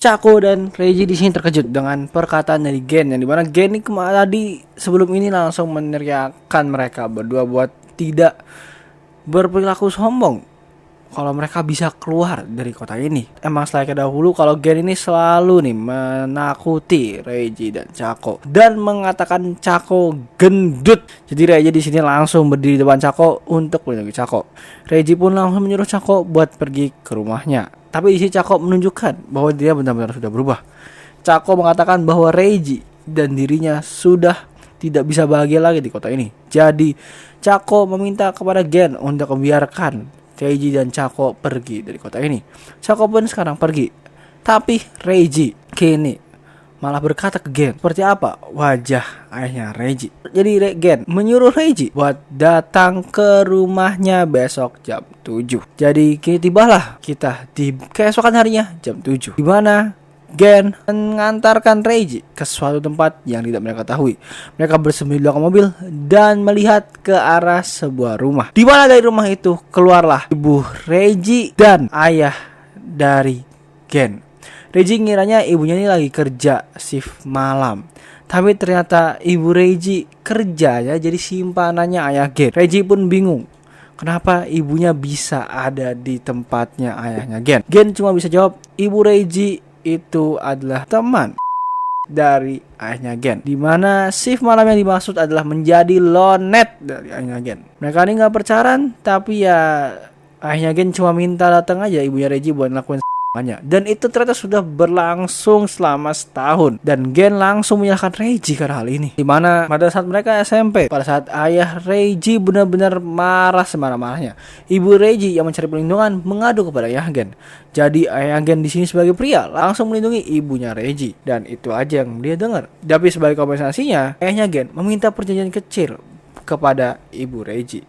Cako dan Reiji di sini terkejut dengan perkataan dari Gen, yang dimana Gen ini tadi sebelum ini langsung meneriakkan mereka berdua buat tidak berperilaku sombong kalau mereka bisa keluar dari kota ini. Emang selayaknya dahulu kalau Gen ini selalu nih menakuti Reiji dan Cako dan mengatakan Cako gendut. Jadi Reiji di sini langsung berdiri di depan Cako untuk melindungi Cako. Reiji pun langsung menyuruh Cako buat pergi ke rumahnya. Tapi di sini Cako menunjukkan bahwa dia benar-benar sudah berubah. Cako mengatakan bahwa Reiji dan dirinya sudah tidak bisa bahagia lagi di kota ini. Jadi Cako meminta kepada Gen untuk membiarkan Reiji dan Cako pergi dari kota ini. Cako pun sekarang pergi. Tapi Reiji kini malah berkata ke Gen seperti apa wajah ayahnya Reiji. Jadi Gen menyuruh Reiji buat datang ke rumahnya besok jam 7. Jadi kini tibalah kita di keesokan harinya jam 7, di mana Gen mengantarkan Reiji ke suatu tempat yang tidak mereka ketahui. Mereka bersembunyi di belakang mobil dan melihat ke arah sebuah rumah. Di mana dari rumah itu keluarlah ibu Reiji dan ayah dari Gen. Reiji ngiranya ibunya ini lagi kerja shift malam, tapi ternyata ibu Reiji kerjanya jadi simpanannya ayah Gen. Reiji pun bingung kenapa ibunya bisa ada di tempatnya ayahnya Gen. Gen cuma bisa jawab ibu Reiji itu adalah teman dari ayahnya Gen, dimana shift malam yang dimaksud adalah menjadi lonet dari ayahnya Gen. Mereka ini gak pacaran, tapi ya ayahnya Gen cuma minta datang aja ibunya Reiji buat ngelakuin dan itu ternyata sudah berlangsung selama setahun. Dan Gen langsung menyalahkan Reiji karena hal ini, dimana pada saat mereka SMP, pada saat ayah Reiji benar-benar marah semarah-marahnya, ibu Reiji yang mencari perlindungan mengadu kepada ayah Gen. Jadi ayah Gen di sini sebagai pria langsung melindungi ibunya Reiji, dan itu aja yang dia dengar. Tapi sebagai kompensasinya, ayahnya Gen meminta perjanjian kecil kepada ibu Reiji.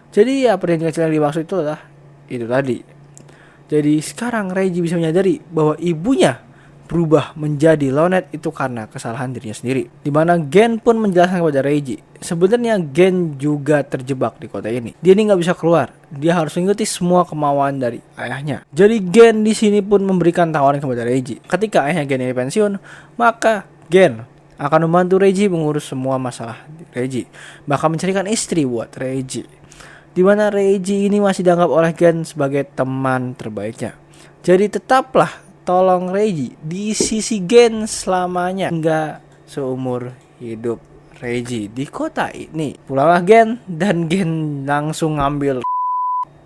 Jadi ya perjanjian kecil yang dimaksud itu adalah itu tadi. Jadi sekarang Reiji bisa menyadari bahwa ibunya berubah menjadi lonet itu karena kesalahan dirinya sendiri. Dimana Gen pun menjelaskan kepada Reiji, sebenarnya Gen juga terjebak di kota ini. Dia ini nggak bisa keluar. Dia harus mengikuti semua kemauan dari ayahnya. Jadi Gen di sini pun memberikan tawaran kepada Reiji. Ketika ayahnya Gen ini pensiun, maka Gen akan membantu Reiji mengurus semua masalah Reiji, bahkan mencarikan istri buat Reiji. Di mana Reiji ini masih dianggap oleh Gen sebagai teman terbaiknya. Jadi tetaplah tolong Reiji di sisi Gen selamanya hingga seumur hidup Reiji di kota ini. Pulanglah Gen dan Gen langsung ngambil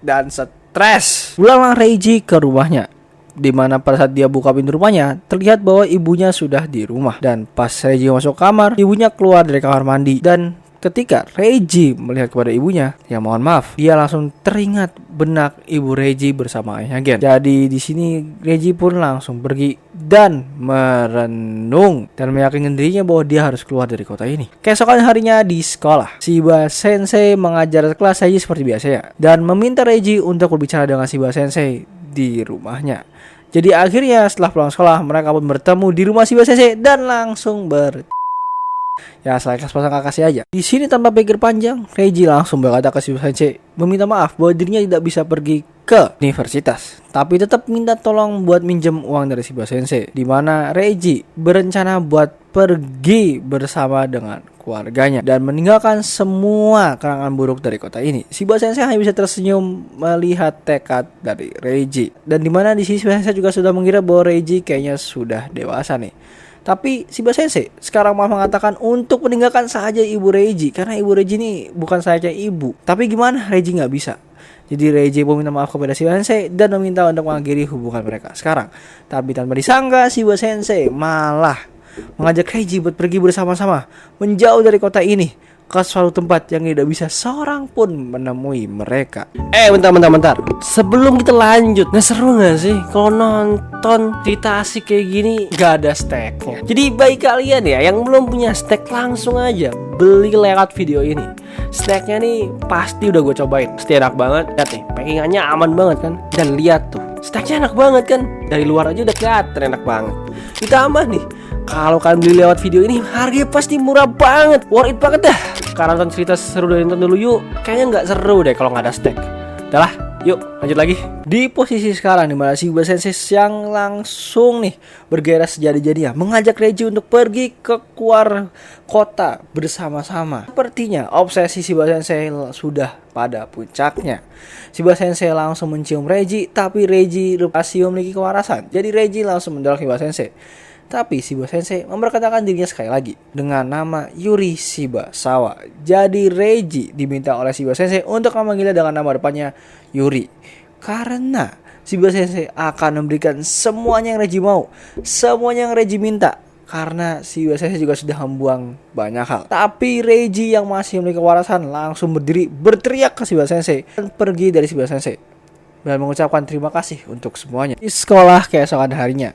dan stres. Pulanglah Reiji ke rumahnya, di mana pada saat dia buka pintu rumahnya terlihat bahwa ibunya sudah di rumah. Dan pas Reiji masuk kamar, ibunya keluar dari kamar mandi. Dan ketika Reiji melihat kepada ibunya, ya mohon maaf, dia langsung teringat benak ibu Reiji bersama ayahnya Gen. Jadi di sini Reiji pun langsung pergi dan merenung dan meyakinkan dirinya bahwa dia harus keluar dari kota ini. Keesokan harinya di sekolah, Shiba Sensei mengajar kelas Reiji seperti biasanya dan meminta Reiji untuk berbicara dengan Shiba Sensei di rumahnya. Jadi akhirnya setelah pulang sekolah, mereka pun bertemu di rumah Shiba Sensei dan langsung ya saya sepasang kasih aja. Di sini tanpa pikir panjang, Reiji langsung berkata ke Shiba Sensei meminta maaf bahwa dirinya tidak bisa pergi ke universitas, tapi tetap minta tolong buat minjem uang dari Shiba Sensei. Di mana Reiji berencana buat pergi bersama dengan keluarganya dan meninggalkan semua kenangan buruk dari kota ini. Shiba Sensei hanya bisa tersenyum melihat tekad dari Reiji. Dan di mana di sini Shiba Sensei juga sudah mengira bahwa Reiji kayaknya sudah dewasa nih. Tapi Shiba Sensei sekarang malah mengatakan untuk meninggalkan saja ibu Reiji, karena ibu Reiji ini bukan saja ibu. Tapi gimana Reiji nggak bisa. Jadi Reiji pun minta maaf kepada Shiba Sensei dan meminta untuk mengakhiri hubungan mereka sekarang. Tapi tanpa disangka Shiba Sensei malah mengajak Reiji buat pergi bersama-sama menjauh dari kota ini ke suatu tempat yang tidak bisa seorang pun menemui mereka. Bentar. Sebelum kita lanjut, seru gak sih kalau nonton cerita asik kayak gini gak ada steknya? Jadi bagi kalian ya yang belum punya stek, langsung aja beli lewat video ini. Steknya nih pasti udah gue cobain, pasti enak banget. Lihat nih, packingannya aman banget kan. Dan lihat tuh, steknya enak banget kan. Dari luar aja udah kelihatan enak banget. Ditambah nih, kalau kalian beli lewat video ini, harganya pasti murah banget, worth it banget dah. Sekarang nonton cerita seru dari nonton dulu yuk. Kayaknya nggak seru deh kalau nggak ada stek. Udah lah, Yuk lanjut lagi. Di posisi sekarang di mana Shiba Sensei yang langsung nih bergerak sejadi-jadinya mengajak Reiji untuk pergi ke keluar kota bersama-sama. Sepertinya obsesi Shiba Sensei sudah pada puncaknya. Shiba Sensei langsung mencium Reiji, tapi Reiji masih memiliki kewarasan. Jadi Reiji langsung mendorong Shiba Sensei. Tapi Shiba Sensei memperkatakan dirinya sekali lagi dengan nama Yuri Shibasawa. Jadi Reiji diminta oleh Shiba Sensei untuk memanggilnya dengan nama depannya Yuri. Karena Shiba Sensei akan memberikan semuanya yang Reiji mau, semuanya yang Reiji minta. Karena Shiba Sensei juga sudah membuang banyak hal. Tapi Reiji yang masih memiliki kewarasan langsung berdiri berteriak ke Shiba Sensei dan pergi dari Shiba Sensei dan mengucapkan terima kasih untuk semuanya. Di sekolah keesokan harinya,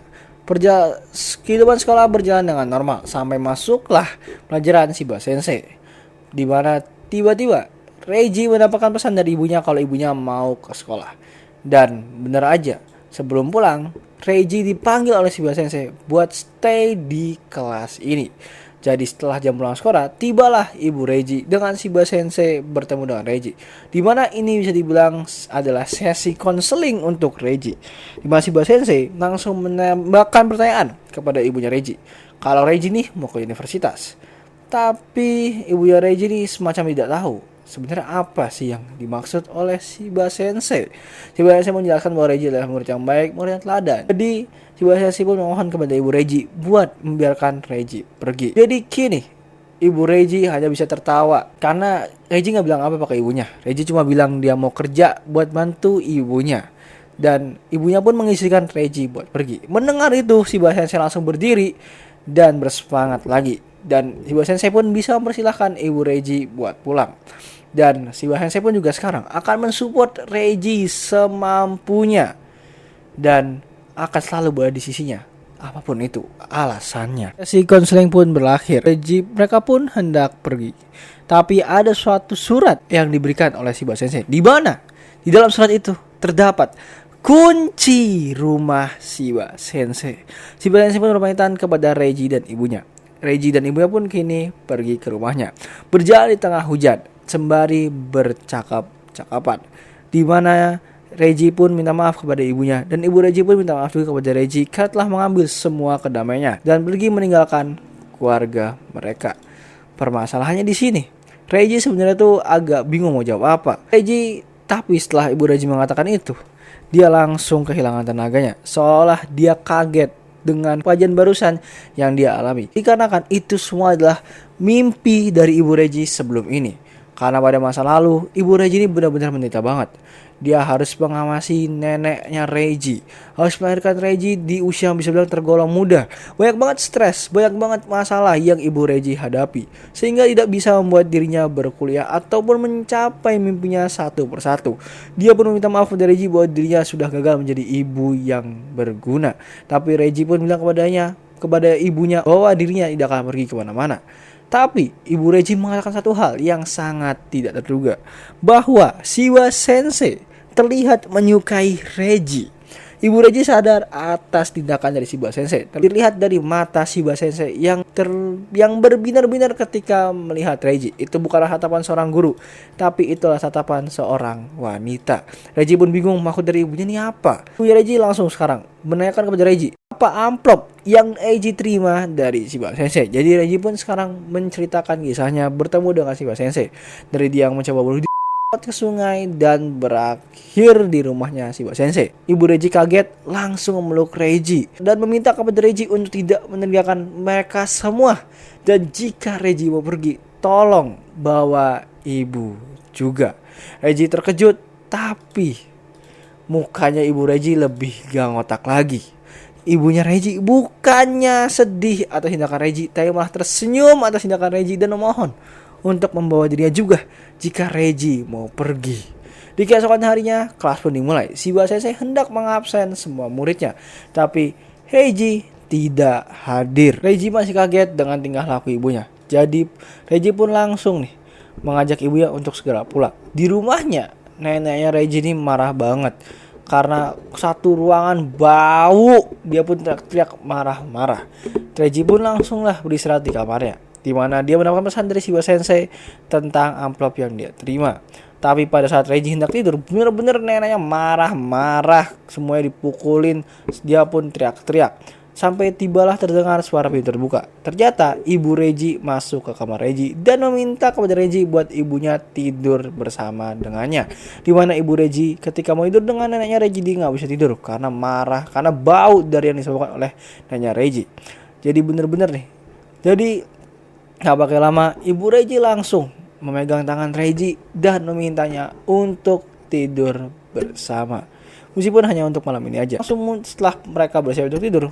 kehidupan sekolah berjalan dengan normal sampai masuklah pelajaran Shiba Sensei, di mana tiba-tiba Reiji mendapatkan pesan dari ibunya kalau ibunya mau ke sekolah. Dan benar aja, sebelum pulang Reiji dipanggil oleh Shiba Sensei buat stay di kelas ini. Jadi setelah jam pulang sekolah, tibalah ibu Reiji dengan Shiba Sensei bertemu dengan Reiji. Di mana ini bisa dibilang adalah sesi konseling untuk Reiji. Di mana Shiba Sensei langsung menambahkan pertanyaan kepada ibunya Reiji. Kalau Reiji nih mau ke universitas. Tapi ibunya Reiji nih semacam tidak tahu sebenarnya apa sih yang dimaksud oleh Shiba Sensei. Shiba Sensei menjelaskan bahwa Reiji adalah murid yang baik, murid yang teladan. Jadi Shiba Sensei pun memohon kepada ibu Reiji buat membiarkan Reiji pergi. Jadi kini ibu Reiji hanya bisa tertawa karena Reiji nggak bilang apa-apa ke ibunya. Reiji cuma bilang dia mau kerja buat bantu ibunya. Dan ibunya pun mengizinkan Reiji buat pergi. Mendengar itu Shiba Sensei langsung berdiri dan bersemangat lagi. Dan Shiba Sensei pun bisa mempersilahkan ibu Reiji buat pulang. Dan Shiba Sensei pun juga sekarang akan mensupport Reiji semampunya dan akan selalu berada di sisinya apapun itu alasannya. Sesi konseling pun berakhir. Mereka pun hendak pergi. Tapi ada suatu surat yang diberikan oleh Shiba Sensei. Di mana? Di dalam surat itu terdapat kunci rumah Shiba Sensei. Shiba Sensei pun berpamitan kepada Reiji dan ibunya. Reiji dan ibunya pun kini pergi ke rumahnya. Berjalan di tengah hujan sembari bercakap-cakapan. Di mana Reiji pun minta maaf kepada ibunya dan ibu Reiji pun minta maaf juga kepada Reiji karena telah mengambil semua kedamaiannya dan pergi meninggalkan keluarga mereka. Permasalahannya di sini, Reiji sebenarnya tuh agak bingung mau jawab apa. Tapi setelah ibu Reiji mengatakan itu, dia langsung kehilangan tenaganya, seolah dia kaget dengan kejadian barusan yang dia alami. Dikarenakan itu semua adalah mimpi dari ibu Reiji sebelum ini. Karena pada masa lalu, ibu Reiji ini benar-benar menderita banget. Dia harus mengawasi neneknya Reiji. Harus melahirkan Reiji di usia yang bisa bilang tergolong muda. Banyak banget stres, banyak banget masalah yang ibu Reiji hadapi. Sehingga tidak bisa membuat dirinya berkuliah ataupun mencapai mimpinya satu persatu. Dia pun meminta maaf kepada Reiji bahwa dirinya sudah gagal menjadi ibu yang berguna. Tapi Reiji pun bilang kepada ibunya bahwa dirinya tidak akan pergi kemana-mana. Tapi ibu Reiji mengatakan satu hal yang sangat tidak terduga, bahwa Shiba Sensei terlihat menyukai Reiji. Ibu Reiji sadar atas tindakan dari Shiba Sensei. Terlihat dari mata Shiba Sensei yang berbinar-binar ketika melihat Reiji. Itu bukanlah tatapan seorang guru, tapi itulah tatapan seorang wanita. Reiji pun bingung maksud dari ibunya ini apa. Ibu Reiji langsung sekarang menanyakan kepada Reiji apa amplop yang Reiji terima dari Shiba Sensei. Jadi Reiji pun sekarang menceritakan kisahnya bertemu dengan Shiba Sensei. Dari dia yang mencoba bunuh ke sungai dan berakhir di rumahnya Shiba Sensei. Ibu Reiji kaget langsung memeluk Reiji dan meminta kepada Reiji untuk tidak meninggalkan mereka semua. Dan jika Reiji mau pergi, tolong bawa ibu juga. Reiji terkejut, tapi mukanya ibu Reiji lebih gak ngotak lagi. Ibunya Reiji bukannya sedih atas tindakan Reiji, tapi malah tersenyum atas tindakan Reiji dan memohon untuk membawa dirinya juga jika Reiji mau pergi. Di keesokan harinya, kelas pun dimulai. Shiba Sensei hendak mengabsen semua muridnya, tapi Reiji tidak hadir. Reiji masih kaget dengan tingkah laku ibunya. Jadi Reiji pun langsung mengajak ibunya untuk segera pulang. Di rumahnya, neneknya Reiji ini marah banget karena satu ruangan bau. Dia pun teriak marah-marah. Reiji pun langsunglah beristirahat di kamarnya, di mana dia mendapatkan pesan dari Shiba Sensei tentang amplop yang dia terima. Tapi pada saat Reggie hendak tidur, bener-bener neneknya marah-marah, semuanya dipukulin, dia pun teriak-teriak. Sampai tibalah terdengar suara pintu terbuka. Ternyata ibu Reggie masuk ke kamar Reggie dan meminta kepada Reggie buat ibunya tidur bersama dengannya. Dimana ibu Reggie ketika mau tidur dengan neneknya Reggie, dia nggak bisa tidur karena marah, karena bau dari yang disebabkan oleh neneknya Reggie. Jadi bener-bener nih. Jadi gak pakai lama, ibu Reggie langsung memegang tangan Reggie dan memintanya untuk tidur bersama. Meskipun hanya untuk malam ini aja. Langsung setelah mereka bersiap untuk tidur,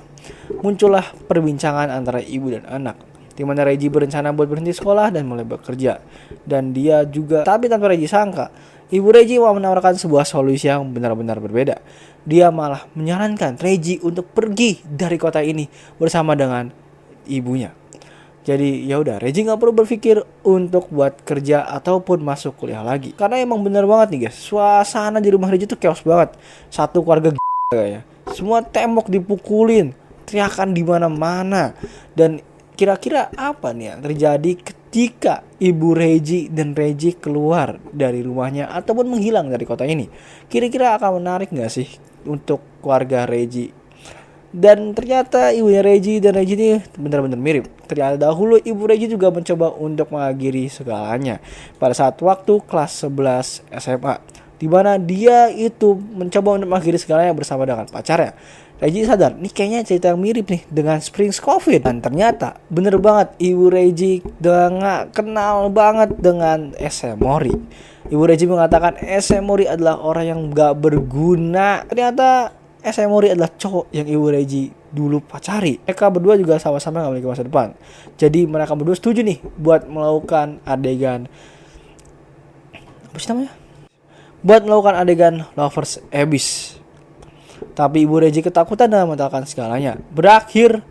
muncullah perbincangan antara ibu dan anak, di mana Reggie berencana buat berhenti sekolah dan mulai bekerja. Dan dia juga, tapi tanpa Reggie sangka, ibu Reggie mau menawarkan sebuah solusi yang benar-benar berbeda. Dia malah menyarankan Reggie untuk pergi dari kota ini bersama dengan ibunya. Jadi ya udah, Reggie nggak perlu berpikir untuk buat kerja ataupun masuk kuliah lagi. Karena emang bener banget nih guys, suasana di rumah Reggie tuh chaos banget. Satu keluarga ya. Semua tembok dipukulin, teriakan di mana-mana. Dan kira-kira apa nih yang terjadi ketika ibu Reggie dan Reggie keluar dari rumahnya ataupun menghilang dari kota ini? Kira-kira akan menarik nggak sih untuk keluarga Reggie? Dan ternyata ibunya Reggie dan Reggie ini benar-benar mirip. Ternyata dahulu ibu Reggie juga mencoba untuk mengakhiri segalanya pada saat waktu kelas 11 SMA, di mana dia itu mencoba untuk mengakhiri segalanya bersama dengan pacarnya. Reggie sadar, nih kayaknya cerita yang mirip nih dengan Spring Coffee. Dan ternyata bener banget, ibu Reggie udah kenal banget dengan SM Mori. Ibu Reggie mengatakan SM Mori adalah orang yang gak berguna. Ternyata SM Mori adalah cowok yang ibu Reggie dulu pacari. Mereka berdua juga sama-sama gak memiliki masa depan. Jadi mereka berdua setuju nih buat melakukan adegan, apa sih namanya? Buat melakukan adegan Lovers Abyss. Tapi ibu Reggie ketakutan dan membatalkan segalanya. Berakhir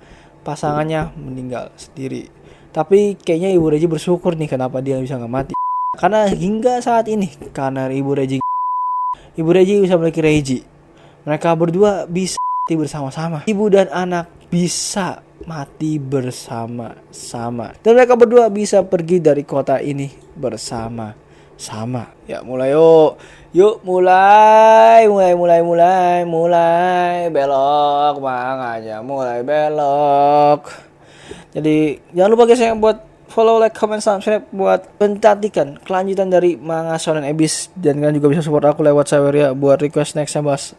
pasangannya meninggal sendiri. Tapi kayaknya ibu Reggie bersyukur nih kenapa dia bisa gak mati. Karena hingga saat ini, karena ibu Reggie bisa memiliki Reggie, mereka berdua bisa mati bersama-sama. Ibu dan anak bisa mati bersama-sama. Dan mereka berdua bisa pergi dari kota ini bersama-sama. Ya mulai yuk. Yuk mulai. Belok makanya mulai belok. Jadi jangan lupa guys ya buat follow, like, comment, subscribe buat menantikan kelanjutan dari manga Shonen Abyss. Dan kalian juga bisa support aku lewat Saweria buat request next yang bahas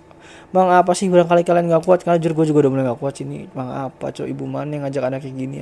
Mang apa sih, barangkali kalian gak kuat. Karena jujur gue juga udah mulai gak kuat sini. Mang apa cowok, ibu mana yang ngajak anak kayak gini.